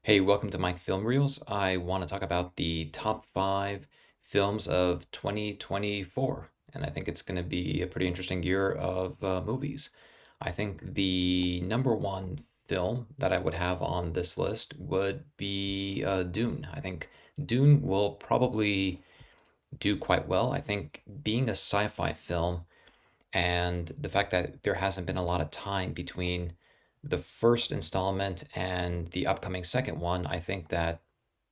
Hey, welcome to Mike Film Reels. I want to talk about the top five films of 2024, and I think it's going to be a pretty interesting year of movies. I think the number one film that I would have on this list would be Dune. I think Dune will probably do quite well. I think being a sci-fi film and the fact that there hasn't been a lot of time between the first installment and the upcoming second one, I think that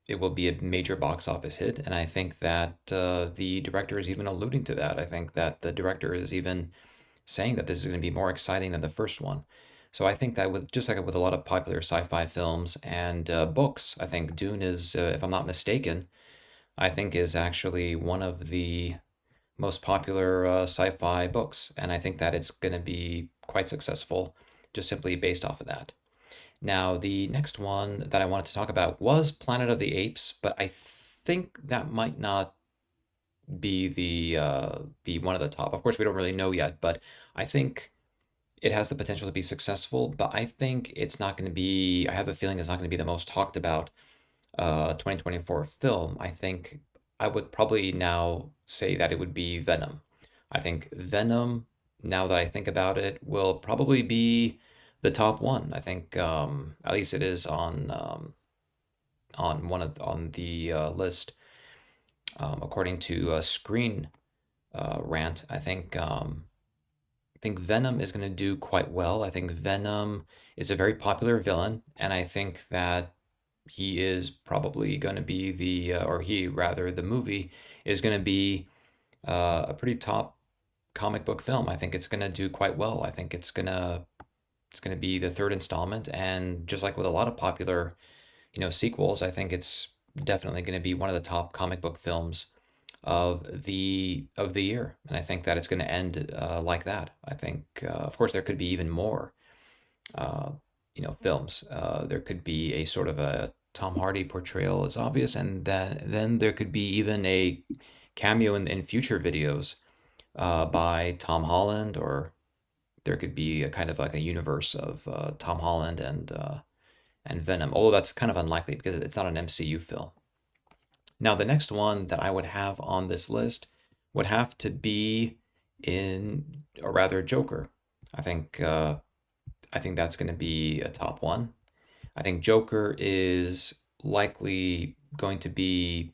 it will be a major box office hit. And I think that the director is even alluding to that. I think that the director is even saying that this is going to be more exciting than the first one. So I think that with just like with a lot of popular sci-fi films and books, I think Dune is, if I'm not mistaken, I think is actually one of the most popular sci-fi books, and I think that it's going to be quite successful just simply based off of that. Now, the next one that I wanted to talk about was Planet of the Apes, but I think that might not be one of the top. Of course, we don't really know yet, but I think it has the potential to be successful. But I think it's not going to be. I have a feeling it's not going to be the most talked about 2024 film. I think I would probably now say that it would be Venom. I think Venom, now that I think about it, will probably be the top one. I think at least it is on one of on the list according to Screen Rant. I think Venom is going to do quite well. I think Venom is a very popular villain, and I think that he is probably going to be or he rather, the movie is going to be a pretty top comic book film. I think it's going to do quite well. I think it's going to be the third installment, and just like with a lot of popular, sequels, I think it's definitely going to be one of the top comic book films of the year, and I think that it's going to end like that. I think, of course, there could be even more, uh, films. There could be a sort of a Tom Hardy portrayal is obvious, and then there could be even a cameo in future videos by Tom Holland, or there could be a kind of like a universe of Tom Holland and Venom. Although that's kind of unlikely because it's not an MCU film. Now, the next one that I would have on this list would have to be or rather, Joker. I think I think that's going to be a top one. I think Joker is likely going to be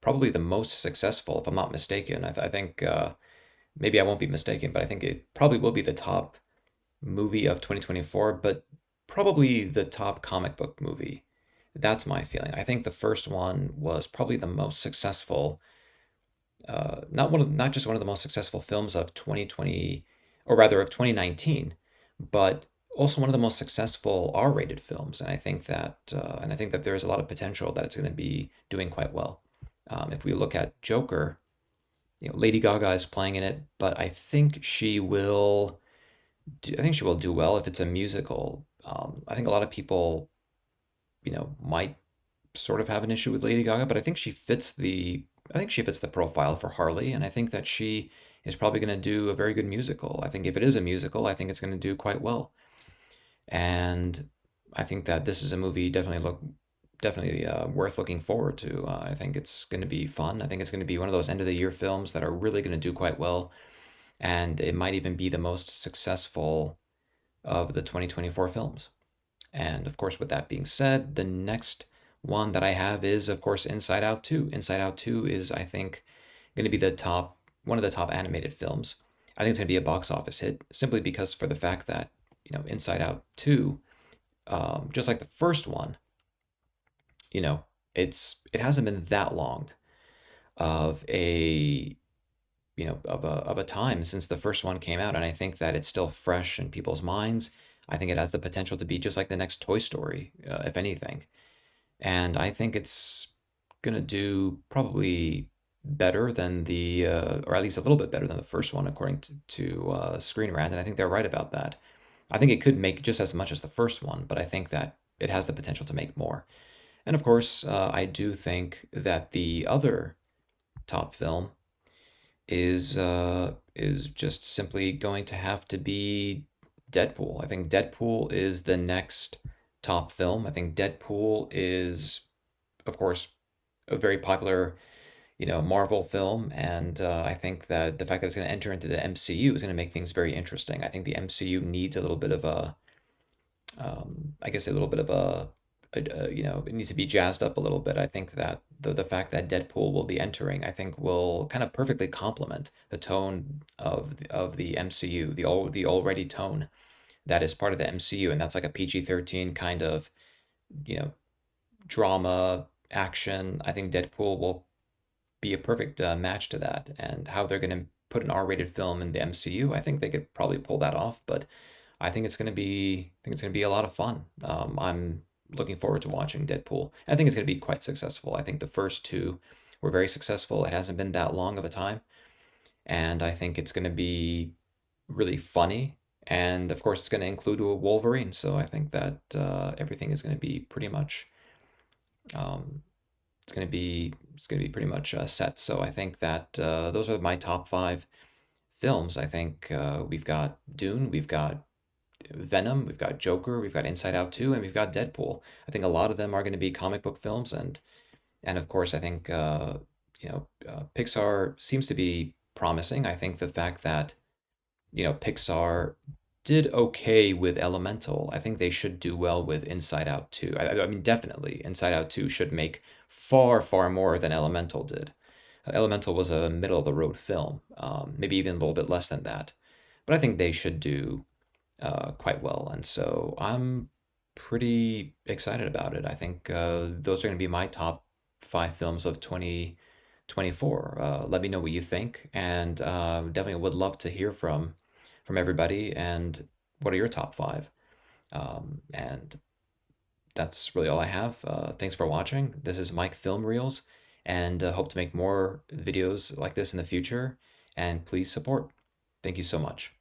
probably the most successful, if I'm not mistaken. I think maybe I won't be mistaken, but I think it probably will be the top movie of 2024, but probably the top comic book movie. That's my feeling. I think the first one was probably the most successful, not just one of the most successful films of 2020, or rather of 2019, but also one of the most successful R-rated films. And I think that there's a lot of potential that it's going to be doing quite well. If we look at Joker, Lady Gaga is playing in it, but I think she will do well if it's a musical. I think a lot of people, might sort of have an issue with Lady Gaga, but I think she fits the profile for Harley, and I think that she is probably going to do a very good musical. I think if it is a musical, I think it's going to do quite well. And I think that this is a movie definitely worth looking forward to. I think it's going to be fun. I think it's going to be one of those end of the year films that are really going to do quite well, and it might even be the most successful of the 2024 films. And of course, with that being said, the next one that I have is, of course, Inside Out 2. Inside Out 2 is, I think, going to be one of the top animated films. I think it's going to be a box office hit simply because for the fact that, Inside Out 2, just like the first one, you know, it hasn't been that long of a of a time since the first one came out, and I think that it's still fresh in people's minds. I think it has the potential to be just like the next Toy Story, if anything. And I think it's gonna do probably better than or at least a little bit better than the first one, according to Screen Rant, and I think they're right about that. I think it could make just as much as the first one, but I think that it has the potential to make more. And of course, I do think that the other top film is just simply going to have to be Deadpool. I think Deadpool is the next top film. I think Deadpool is, of course, a very popular, Marvel film, and I think that the fact that it's going to enter into the MCU is going to make things very interesting. I think the MCU needs a little bit of a, I guess, a little bit of it needs to be jazzed up a little bit. I think that the fact that Deadpool will be entering, I think, will kind of perfectly complement the tone of the MCU, the already tone that is part of the MCU, and that's like a PG-13 kind of, you know, drama action. I think Deadpool will be a perfect match to that. And how they're going to put an R-rated film in the MCU, I think they could probably pull that off. But I think it's going to be a lot of fun. I'm looking forward to watching Deadpool. I think it's going to be quite successful. I think the first two were very successful. It hasn't been that long of a time, and I think it's going to be really funny. And of course, it's going to include a Wolverine. So I think that everything is going to be pretty much um, it's going to be pretty much set. So I think that those are my top five films. I think we've got Dune, we've got Venom, we've got Joker, we've got Inside Out 2, and we've got Deadpool. I think a lot of them are going to be comic book films, and of course, I think Pixar seems to be promising. I think the fact that Pixar did okay with Elemental. I think they should do well with Inside Out 2. I mean, definitely, Inside Out 2 should make far, far more than Elemental did. Elemental was a middle of the road film, maybe even a little bit less than that. But I think they should do quite well. And so I'm pretty excited about it. I think those are going to be my top five films of 2024. Let me know what you think, and definitely would love to hear from everybody. And what are your top five? And that's really all I have. Thanks for watching. This is Mike Film Reels, and hope to make more videos like this in the future. And please support. Thank you so much.